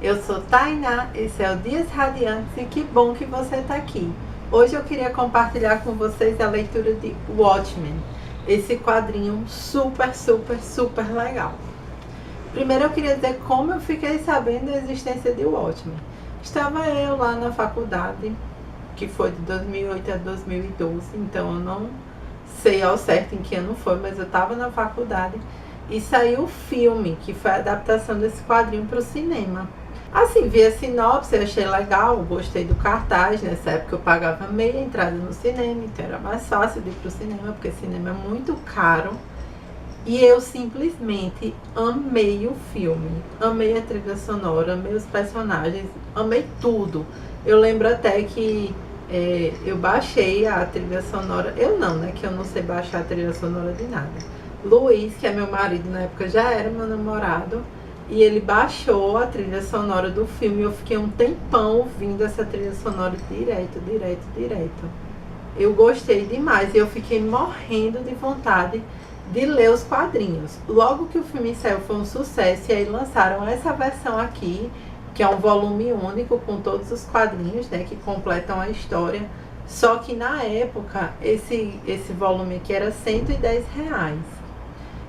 Eu sou Tainá, esse é o Dias Radiantes e que bom que você está aqui. Hoje eu queria compartilhar com vocês a leitura de Watchmen, esse quadrinho super legal. Primeiro eu queria dizer como eu fiquei sabendo da existência de Watchmen. Estava eu lá na faculdade, que foi de 2008 a 2012, então eu não sei ao certo em que ano foi, mas eu estava na faculdade e saiu o filme, que foi a adaptação desse quadrinho para o cinema. Assim, vi a sinopse, achei legal, gostei do cartaz. Nessa época eu pagava meia entrada no cinema, então era mais fácil de ir pro cinema, porque cinema é muito caro. E eu simplesmente amei o filme, amei a trilha sonora, amei os personagens, amei tudo. Eu lembro até que eu baixei a trilha sonora, eu não, né, que eu não sei baixar a trilha sonora de nada. Luiz, que é meu marido na época, já era meu namorado, e ele baixou a trilha sonora do filme. Eu fiquei um tempão ouvindo essa trilha sonora direto. Eu gostei demais e eu fiquei morrendo de vontade de ler os quadrinhos. Logo que o filme saiu foi um sucesso e aí lançaram essa versão aqui, que é um volume único com todos os quadrinhos, né, que completam a história. Só que na época esse volume aqui era R$110.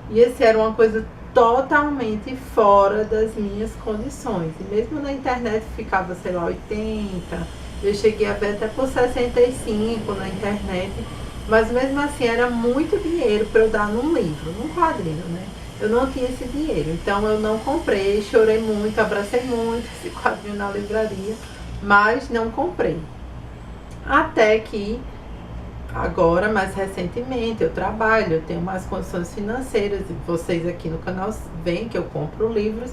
E esse era uma coisa totalmente fora das minhas condições. E mesmo na internet ficava, sei lá, 80. Eu cheguei a ver até por 65 na internet. Mas mesmo assim era muito dinheiro para eu dar num livro, num quadrinho, né? Eu não tinha esse dinheiro. Então eu não comprei, chorei muito, abracei muito esse quadrinho na livraria, mas não comprei. Até que agora, mais recentemente, eu trabalho, eu tenho mais condições financeiras, e vocês aqui no canal veem que eu compro livros,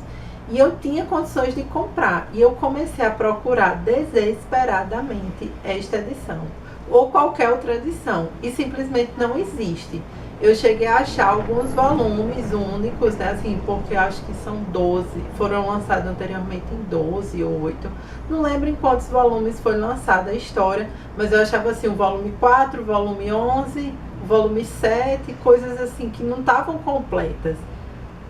e eu tinha condições de comprar, e eu comecei a procurar desesperadamente esta edição, ou qualquer outra edição, e simplesmente não existe. Eu cheguei a achar alguns volumes únicos, né, assim, porque eu acho que são 12, foram lançados anteriormente em 12 ou 8, não lembro em quantos volumes foi lançada a história, mas eu achava assim, o volume 4, o volume 11, o volume 7, coisas assim que não estavam completas.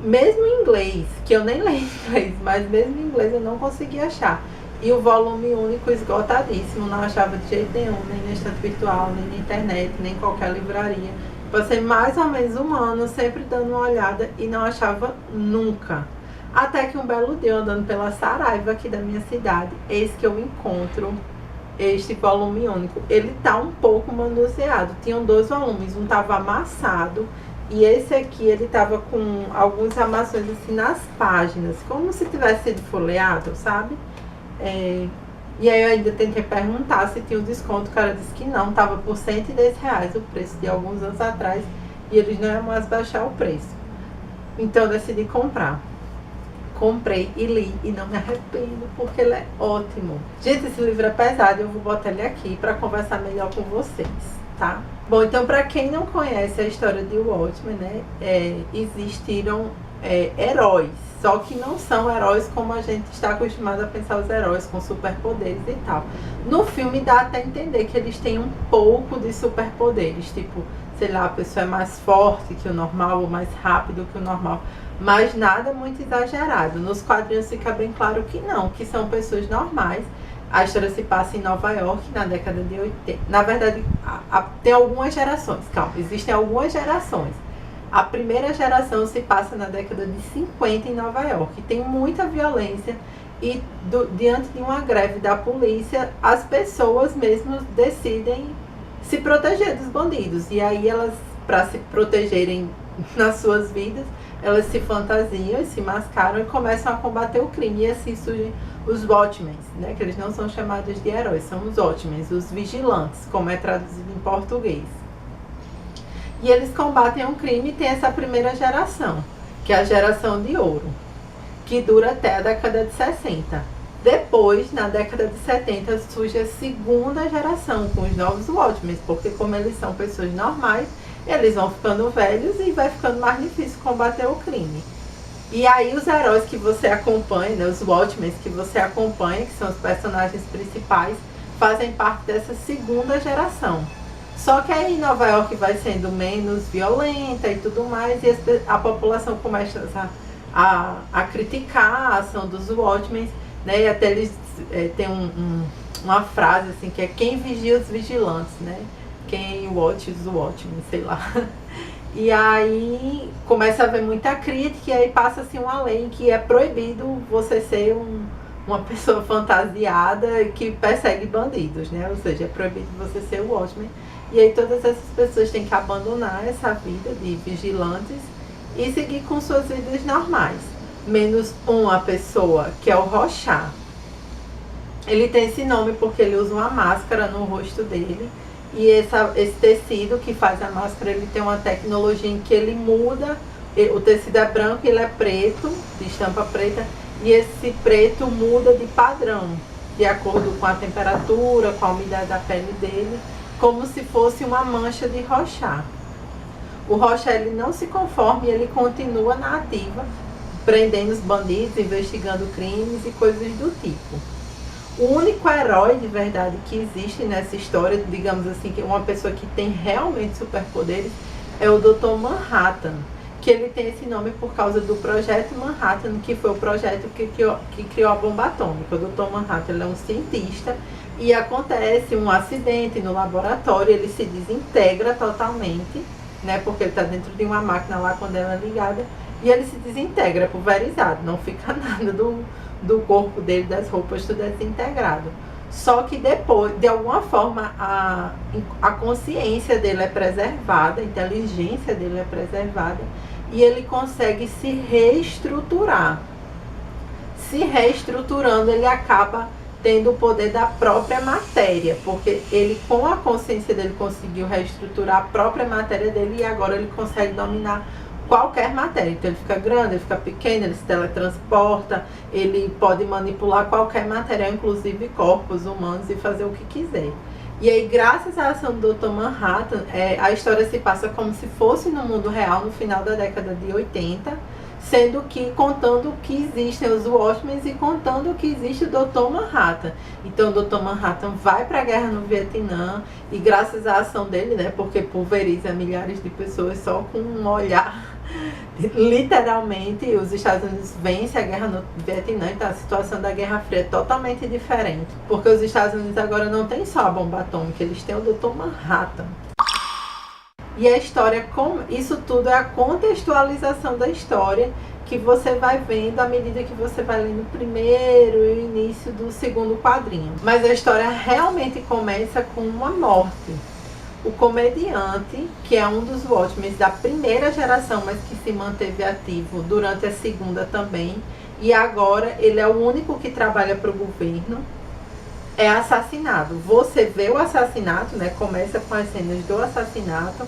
Mesmo em inglês, que eu nem leio inglês, mas mesmo em inglês eu não conseguia achar. E o volume único esgotadíssimo, não achava de jeito nenhum, nem na estante virtual, nem na internet, nem em qualquer livraria. Passei mais ou menos um ano sempre dando uma olhada e não achava nunca. Até que um belo dia, andando pela Saraiva aqui da minha cidade, eis que eu encontro este volume único. Ele tá um pouco manuseado. Tinham 2 volumes, um tava amassado e esse aqui ele tava com alguns amassões assim nas páginas, como se tivesse sido folheado, sabe? E aí eu ainda tentei perguntar se tinha um desconto, o cara disse que não, estava por R$110 o preço de alguns anos atrás, e eles não iam mais baixar o preço. Então eu decidi comprar. Comprei e li, e não me arrependo, porque ele é ótimo. Gente, esse livro é pesado, eu vou botar ele aqui para conversar melhor com vocês, tá? Bom, então para quem não conhece a história de Watchmen, né, existiram heróis, só que não são heróis como a gente está acostumado a pensar os heróis, com superpoderes e tal. No filme dá até entender que eles têm um pouco de superpoderes, tipo, sei lá, a pessoa é mais forte que o normal ou mais rápido que o normal, mas nada muito exagerado. Nos quadrinhos fica bem claro que não, que são pessoas normais. A história se passa em Nova York na década de 80. Na verdade, tem algumas gerações, calma, existem algumas gerações. A primeira geração se passa na década de 50 em Nova York. Tem muita violência e diante de uma greve da polícia, as pessoas mesmo decidem se proteger dos bandidos. E aí elas, para se protegerem nas suas vidas, elas se fantasiam e se mascaram e começam a combater o crime. E assim surgem os Watchmen, né, que eles não são chamados de heróis, são os Watchmen, os vigilantes, como é traduzido em português. E eles combatem um crime e tem essa primeira geração, que é a geração de ouro, que dura até a década de 60. Depois, na década de 70, surge a segunda geração, com os novos Watchmen, porque como eles são pessoas normais, eles vão ficando velhos e vai ficando mais difícil combater o crime. E aí os heróis que você acompanha, né, os Watchmen que você acompanha, que são os personagens principais, fazem parte dessa segunda geração. Só que aí Nova York vai sendo menos violenta e tudo mais, e a população começa a criticar a ação dos Watchmen, né? E até eles tem uma frase assim que é quem vigia os vigilantes, né? Quem watches o Watchmen, sei lá. E aí começa a haver muita crítica e aí passa-se uma lei que é proibido você ser uma pessoa fantasiada que persegue bandidos, né? Ou seja, é proibido você ser o Watchmen. E aí todas essas pessoas têm que abandonar essa vida de vigilantes e seguir com suas vidas normais. Menos uma pessoa, que é o Rorschach. Ele tem esse nome porque ele usa uma máscara no rosto dele. E esse tecido que faz a máscara, ele tem uma tecnologia em que ele muda. O tecido é branco e ele é preto, de estampa preta. E esse preto muda de padrão, de acordo com a temperatura, com a umidade da pele dele, como se fosse uma mancha de Rorschach. O Rorschach, ele não se conforma e ele continua na ativa, prendendo os bandidos, investigando crimes e coisas do tipo. O único herói de verdade que existe nessa história, digamos assim, que uma pessoa que tem realmente superpoderes, é o Dr. Manhattan, que ele tem esse nome por causa do Projeto Manhattan, que foi o projeto que criou a bomba atômica. O Dr. Manhattan, ele é um cientista e acontece um acidente no laboratório, ele se desintegra totalmente, né, porque ele está dentro de uma máquina lá quando ela é ligada, e ele se desintegra, pulverizado, não fica nada do corpo dele, das roupas, tudo é desintegrado. Só que depois, de alguma forma, a consciência dele é preservada, a inteligência dele é preservada, e ele consegue se reestruturar. Se reestruturando, ele acaba tendo o poder da própria matéria, porque ele, com a consciência dele, conseguiu reestruturar a própria matéria dele, e agora ele consegue dominar qualquer matéria. Então ele fica grande, ele fica pequeno, ele se teletransporta, ele pode manipular qualquer material, inclusive corpos humanos, e fazer o que quiser. E aí, graças à ação do Dr. Manhattan, a história se passa como se fosse no mundo real, no final da década de 80, sendo que contando que existem os Watchmen e contando que existe o Dr. Manhattan. Então o Dr. Manhattan vai para a guerra no Vietnã e graças à ação dele, né, porque pulveriza milhares de pessoas só com um olhar, literalmente os Estados Unidos vencem a guerra no Vietnã. Então a situação da Guerra Fria é totalmente diferente, porque os Estados Unidos agora não tem só a bomba atômica, eles têm o Dr. Manhattan. E a história, isso tudo é a contextualização da história que você vai vendo à medida que você vai lendo o primeiro e o início do segundo quadrinho. Mas a história realmente começa com uma morte. O comediante, que é um dos Watchmen da primeira geração, mas que se manteve ativo durante a segunda também, e agora ele é o único que trabalha para o governo, é assassinado. Você vê o assassinato, né? Começa com as cenas do assassinato,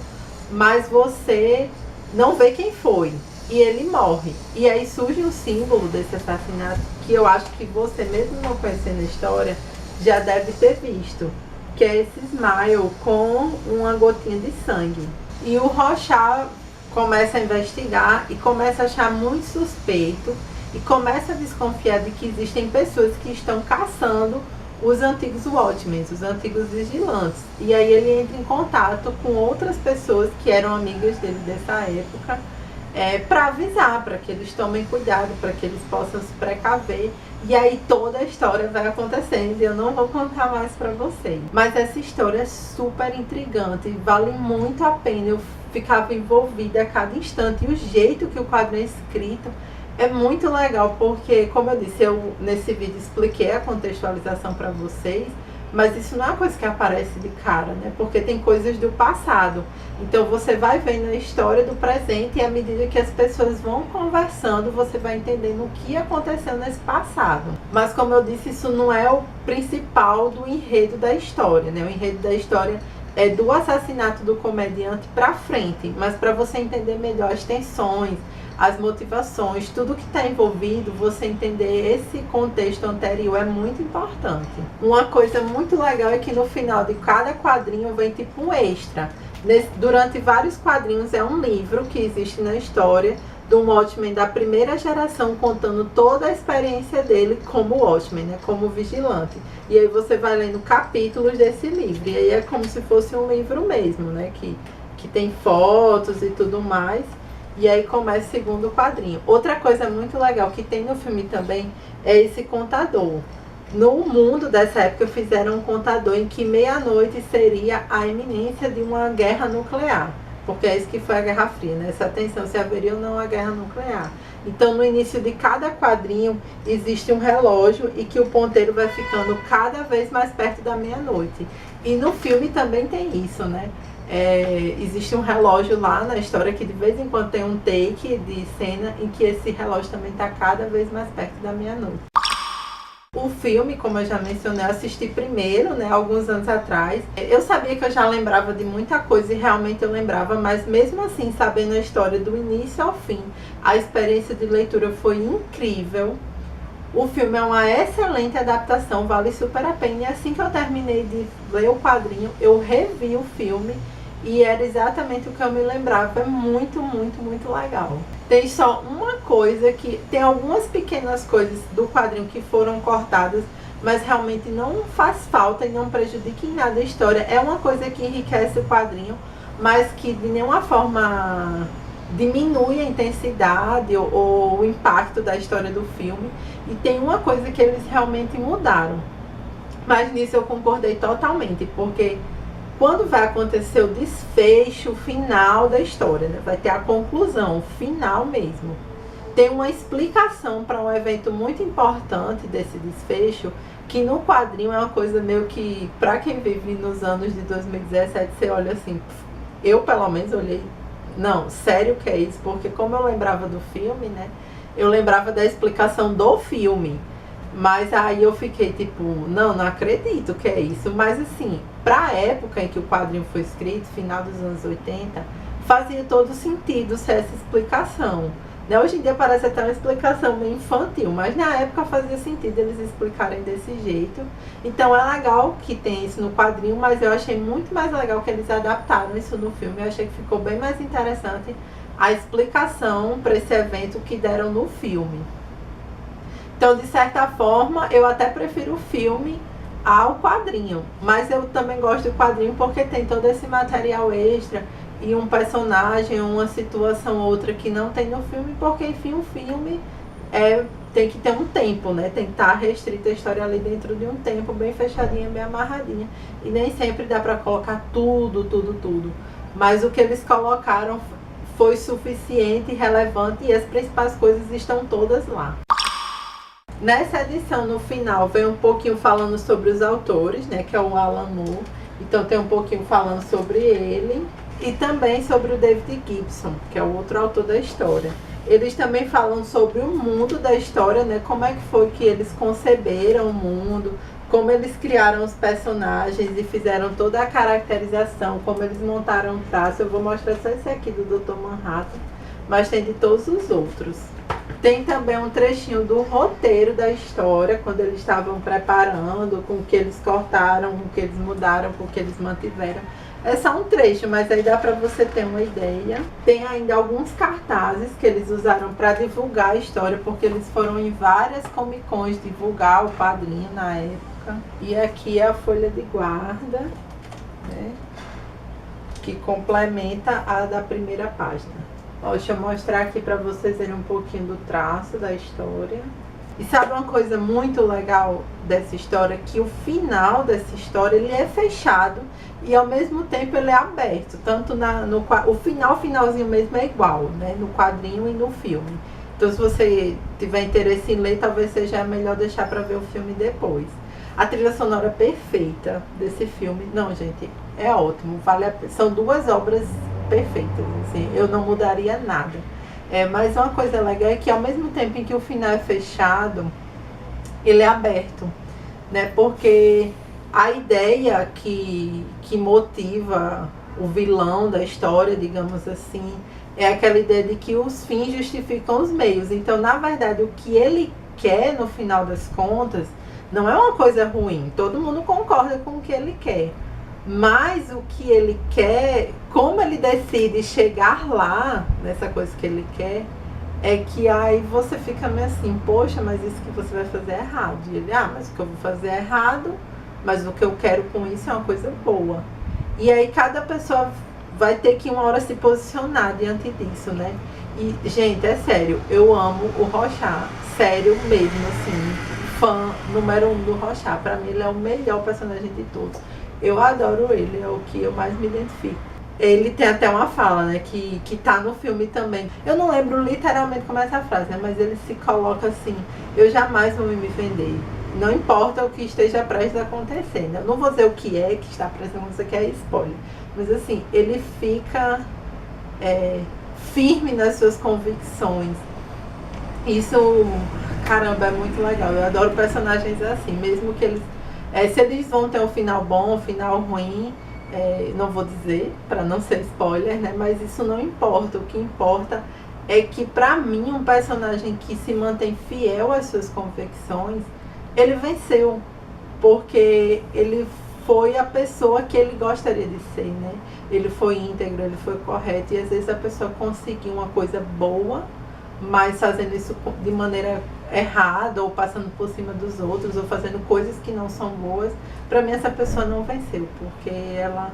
mas você não vê quem foi. E ele morre. E aí surge um símbolo desse assassinato que eu acho que você, mesmo não conhecendo a história, já deve ter visto, que é esse smile com uma gotinha de sangue. E o Rorschach começa a investigar e começa a achar muito suspeito e começa a desconfiar de que existem pessoas que estão caçando os antigos Watchmen, os antigos vigilantes. E aí ele entra em contato com outras pessoas que eram amigas dele dessa época, para avisar, para que eles tomem cuidado, para que eles possam se precaver. E aí toda a história vai acontecendo e eu não vou contar mais para vocês. Mas essa história é super intrigante, vale muito a pena. Eu ficava envolvida a cada instante, e o jeito que o quadrinho é escrito é muito legal, porque, como eu disse, eu nesse vídeo expliquei a contextualização para vocês, mas isso não é uma coisa que aparece de cara, né? Porque tem coisas do passado. Então você vai vendo a história do presente e à medida que as pessoas vão conversando, você vai entendendo o que aconteceu nesse passado. Mas como eu disse, isso não é o principal do enredo da história, né? O enredo da história é do assassinato do comediante para frente, mas para você entender melhor as tensões, as motivações, tudo que está envolvido, você entender esse contexto anterior é muito importante. Uma coisa muito legal é que no final de cada quadrinho vem tipo um extra. Durante vários quadrinhos é um livro que existe na história do Watchmen da primeira geração, contando toda a experiência dele como Watchmen, né, como vigilante. E aí você vai lendo capítulos desse livro, e aí é como se fosse um livro mesmo, né, que tem fotos e tudo mais. E aí começa o segundo quadrinho. Outra coisa muito legal que tem no filme também é esse contador. No mundo dessa época fizeram um contador em que meia-noite seria a iminência de uma guerra nuclear. Porque é isso que foi a Guerra Fria, né? Essa tensão, se haveria ou não a guerra nuclear. Então, no início de cada quadrinho, existe um relógio e que o ponteiro vai ficando cada vez mais perto da meia-noite. E no filme também tem isso, né? Existe um relógio lá na história que de vez em quando tem um take de cena em que esse relógio também está cada vez mais perto da meia-noite. O filme, como eu já mencionei, eu assisti primeiro, né, alguns anos atrás. Eu sabia que eu já lembrava de muita coisa e realmente eu lembrava, mas mesmo assim, sabendo a história do início ao fim, a experiência de leitura foi incrível. O filme é uma excelente adaptação, vale super a pena. E assim que eu terminei de ler o quadrinho, eu revi o filme e era exatamente o que eu me lembrava. É muito, muito, muito legal. Tem só uma coisa que... Tem algumas pequenas coisas do quadrinho que foram cortadas, mas realmente não faz falta e não prejudica em nada a história. É uma coisa que enriquece o quadrinho, mas que de nenhuma forma diminui a intensidade ou o impacto da história do filme. E tem uma coisa que eles realmente mudaram. Mas nisso eu concordei totalmente, porque quando vai acontecer o desfecho final da história, né? Vai ter a conclusão, o final mesmo. Tem uma explicação para um evento muito importante desse desfecho, que no quadrinho é uma coisa meio que, para quem vive nos anos de 2017, você olha assim, eu pelo menos olhei, não, sério que é isso? Porque como eu lembrava do filme, né? Eu lembrava da explicação do filme. Mas aí eu fiquei tipo, não acredito que é isso. Mas assim, pra época em que o quadrinho foi escrito, final dos anos 80, fazia todo sentido ser essa explicação. Né? Hoje em dia parece até uma explicação meio infantil, mas na época fazia sentido eles explicarem desse jeito. Então é legal que tem isso no quadrinho, mas eu achei muito mais legal que eles adaptaram isso no filme. Eu achei que ficou bem mais interessante a explicação para esse evento que deram no filme. Então, de certa forma, eu até prefiro o filme ao quadrinho. Mas eu também gosto do quadrinho porque tem todo esse material extra e um personagem, uma situação ou outra que não tem no filme, porque, enfim, o filme tem que ter um tempo, né? Tem que estar restrita a história ali dentro de um tempo, bem fechadinha, bem amarradinha. E nem sempre dá para colocar tudo. Mas o que eles colocaram foi suficiente, relevante e as principais coisas estão todas lá. Nessa edição, no final, vem um pouquinho falando sobre os autores, né, que é o Alan Moore. Então tem um pouquinho falando sobre ele e também sobre o David Gibson, que é o outro autor da história. Eles também falam sobre o mundo da história, né, como é que foi que eles conceberam o mundo, como eles criaram os personagens e fizeram toda a caracterização, como eles montaram o traço. Eu vou mostrar só esse aqui do Dr. Manhattan, mas tem de todos os outros. Tem também um trechinho do roteiro da história, quando eles estavam preparando, com o que eles cortaram, com o que eles mudaram, com o que eles mantiveram. É só um trecho, mas aí dá para você ter uma ideia. Tem ainda alguns cartazes que eles usaram para divulgar a história, porque eles foram em várias Comic Cons divulgar o quadrinho na época. E aqui é a folha de guarda, né, que complementa a da primeira página. Ó, deixa eu mostrar aqui para vocês verem um pouquinho do traço da história. E sabe uma coisa muito legal dessa história? Que o final dessa história ele é fechado e ao mesmo tempo ele é aberto. Tanto o finalzinho mesmo é igual, né? No quadrinho e no filme. Então se você tiver interesse em ler, talvez seja melhor deixar para ver o filme depois. A trilha sonora perfeita desse filme, não gente, é ótimo. São duas obras perfeitas, assim, eu não mudaria nada. Mas uma coisa legal é que ao mesmo tempo em que o final é fechado, ele é aberto, né? Porque a ideia que motiva o vilão da história, digamos assim, é aquela ideia de que os fins justificam os meios. Então, na verdade, o que ele quer, no final das contas, não é uma coisa ruim. Todo mundo concorda com o que ele quer. Mas o que ele quer, como ele decide chegar lá, nessa coisa que ele quer, é que aí você fica meio assim, poxa, mas isso que você vai fazer é errado. E ele, mas o que eu vou fazer é errado, mas o que eu quero com isso é uma coisa boa. E aí cada pessoa vai ter que uma hora se posicionar diante disso, né? E, gente, é sério, eu amo o Rorschach, sério mesmo, assim, fã número 1 do Rorschach. Pra mim ele é o melhor personagem de todos. Eu adoro ele, é o que eu mais me identifico. Ele tem até uma fala, né, que tá no filme também. Eu não lembro literalmente como é essa frase, né, mas ele se coloca assim: eu jamais vou me vender. Não importa o que esteja prestes a acontecer, né? Eu não vou dizer o que está prestes a acontecer, que é spoiler. Mas assim, ele fica firme nas suas convicções. Isso, caramba, é muito legal. Eu adoro personagens assim, mesmo que eles... se eles vão ter um final bom, um final ruim, não vou dizer, para não ser spoiler, né? Mas isso não importa. O que importa é que, pra mim, um personagem que se mantém fiel às suas convicções, ele venceu, porque ele foi a pessoa que ele gostaria de ser, né? Ele foi íntegro, ele foi correto, e às vezes a pessoa conseguiu uma coisa boa, mas fazendo isso de maneira errada, ou passando por cima dos outros, ou fazendo coisas que não são boas. Pra mim, essa pessoa não venceu, porque ela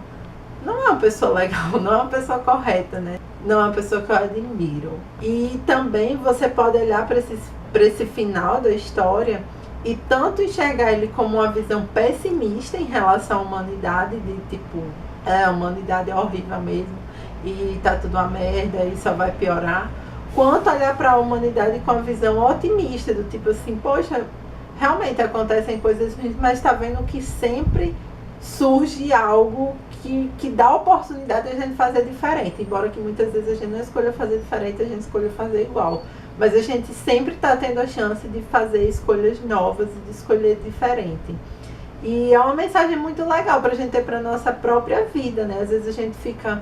não é uma pessoa legal, não é uma pessoa correta, né? Não é uma pessoa que eu admiro. E também você pode olhar para esse final da história e tanto enxergar ele como uma visão pessimista em relação à humanidade, de tipo, a humanidade é horrível mesmo, e tá tudo uma merda e só vai piorar, quanto olhar para a humanidade com a visão otimista, do tipo assim, poxa, realmente acontecem coisas ruins, mas tá vendo que sempre surge algo que dá oportunidade de a gente fazer diferente, embora que muitas vezes a gente não escolha fazer diferente, a gente escolha fazer igual. Mas a gente sempre está tendo a chance de fazer escolhas novas e de escolher diferente. E é uma mensagem muito legal para a gente ter para a nossa própria vida, né? Às vezes a gente fica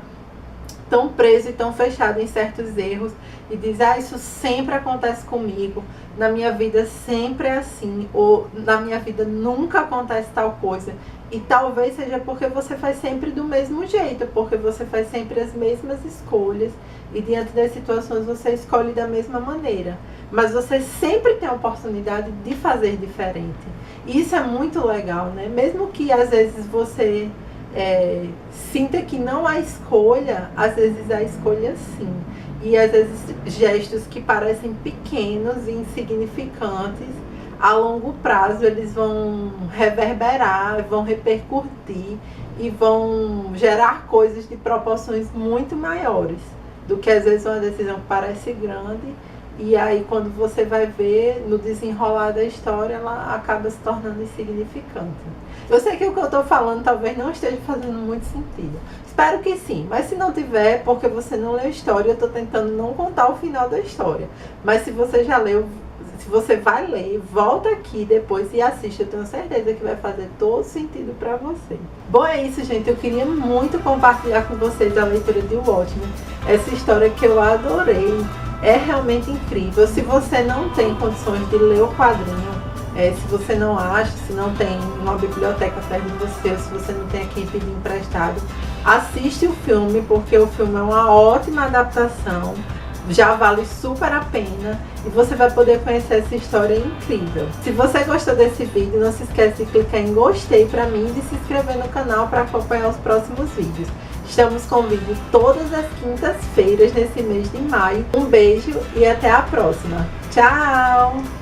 tão preso e tão fechado em certos erros e diz, isso sempre acontece comigo, na minha vida sempre é assim, ou na minha vida nunca acontece tal coisa. E talvez seja porque você faz sempre do mesmo jeito, porque você faz sempre as mesmas escolhas e diante das situações você escolhe da mesma maneira. Mas você sempre tem a oportunidade de fazer diferente. E isso é muito legal, né? Mesmo que às vezes você sinta que não há escolha, às vezes há escolha sim. E às vezes gestos que parecem pequenos e insignificantes, a longo prazo eles vão reverberar, vão repercutir e vão gerar coisas de proporções muito maiores do que às vezes uma decisão que parece grande, e aí quando você vai ver no desenrolar da história, ela acaba se tornando insignificante. Eu sei que o que eu estou falando talvez não esteja fazendo muito sentido. Espero que sim, mas se não tiver, porque você não leu a história, eu estou tentando não contar o final da história. Mas se você já leu, se você vai ler, volta aqui depois e assiste. Eu tenho certeza que vai fazer todo sentido para você. Bom, é isso, gente. Eu queria muito compartilhar com vocês a leitura de Watchmen. Essa história que eu adorei. É realmente incrível. Se você não tem condições de ler o quadrinho, se você não acha, se não tem uma biblioteca perto de você, ou se você não tem a quem pedir emprestado, assiste o filme, porque o filme é uma ótima adaptação. Já vale super a pena e você vai poder conhecer essa história incrível. Se você gostou desse vídeo, não se esquece de clicar em gostei pra mim e de se inscrever no canal para acompanhar os próximos vídeos. Estamos com vídeo todas as quintas-feiras nesse mês de maio. Um beijo e até a próxima. Tchau!